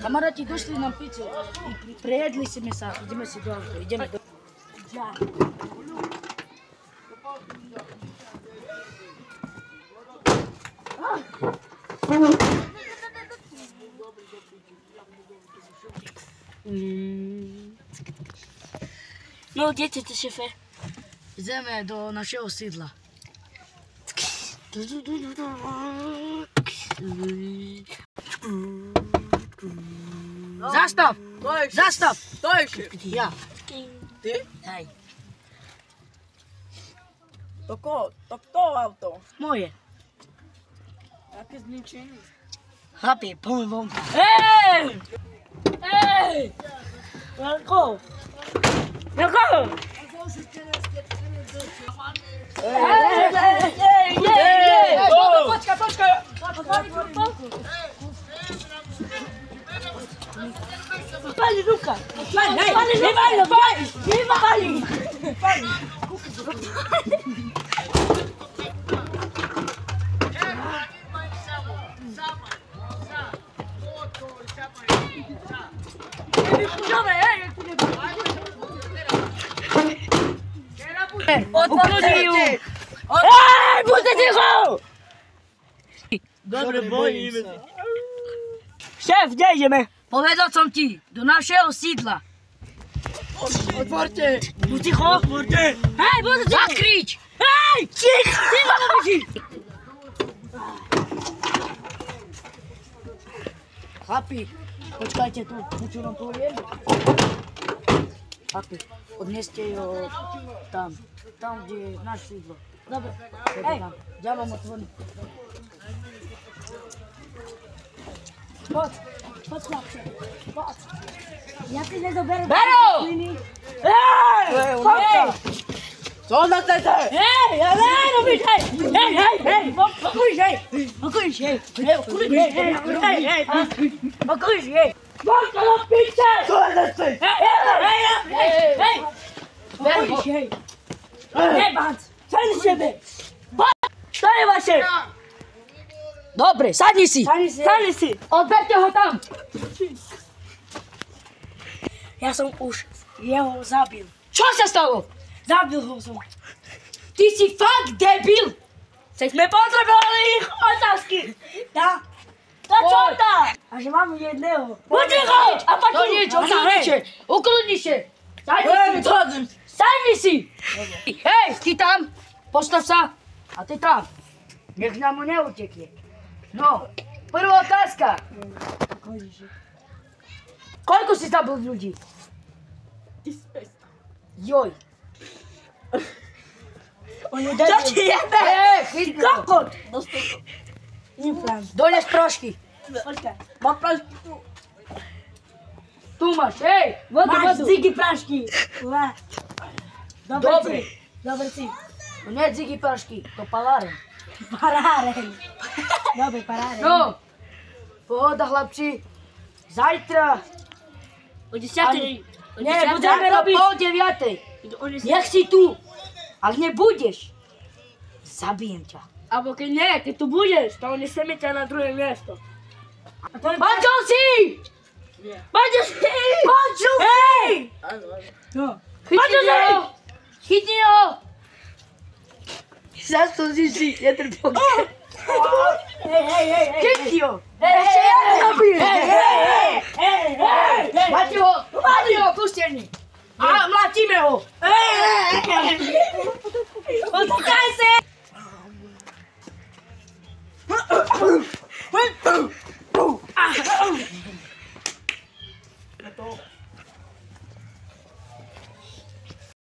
Kamarati došli nam picu i prejedli si mesa. Ideme si do auto, ideme do... No, gdje ćete, šefe? Ideme do našeho sídla. Zastav! Zastav! To je šef. Ja. Ti? Hej. To ko? To kto auto? Moje. Jaké zničenie? Chlapi, poďme vonka. Ej! Ej! Janko! Janko! Počkaj! Pali, Luka! Pali! Ukloni ju! Ej, buďte ticho! Dobre, bojíme sa. Šéf, kde ideme? Povedal som ti, do našeho sídla. Otvorte! Buď ticho! Otvorte! Hej, buďte ticho! Zakrič! Hej, ticho! Ticho, buď! Chlapi, počkajte tu, čo nám poviem? Chlapi, odneste ho tam, kde je náš sídlo. Dobre. Hej, ja vám otvorím. Poď chlapče, poď. Ja si nezoberiem. Bero! Hej! Hej! Co na tete? Hej, ja nerobíš, hej! Hej! Pokúriš, hej! Pokúriš, hej! Pokúriš, hej! Poďka do piče! Co je tete? Hej! Pokúriš, hej! Nebanc! Sadni sebe! Poď! To je vaše! Dobre, sadni si! Sadni si! Odberte ho tam! Ja som už jeho zabil. Čo sa stalo? Zabil ho som. Ty si fakt debil! Sme potrebovali ich otázky. Tá? To čo tá? A že mám jedného. Buď ticho! A To nič, ukludni sa! Sadni si! Hej, ty tam! Postav sa! A ty tam! Nech nám neutekne. No, prvá otázka. Koľko si zabil ľudí? 1500. Joj. Čo ti jebe? Chyť Kokot! Inflam. Dones prošky. Počkaj. Mám prašky tu. Tu máš, hej! Máš zigy prašky. Dobre. Dobre si. To nie je zigy prašky, to paláren. Paráren. Dobre, paráren. No, pohoda chlapci. Zajtra. O 10:00. Nie, budeme budeme robiť. pol 9. Nech si tu. Ak nebudeš, zabijem ťa. Alebo keď nie, keď tu budeš, to nesieme ťa na druhé miesto. Počul si! Počul si! Počul si! Hej! No. Chytni ho! Chytni ho! Zaslúži si, netrpok. Hej! Chytni ho! Ešte ja zabijem! Hej! Máte ho pustený! A mlatíme ho! Utekaj sa!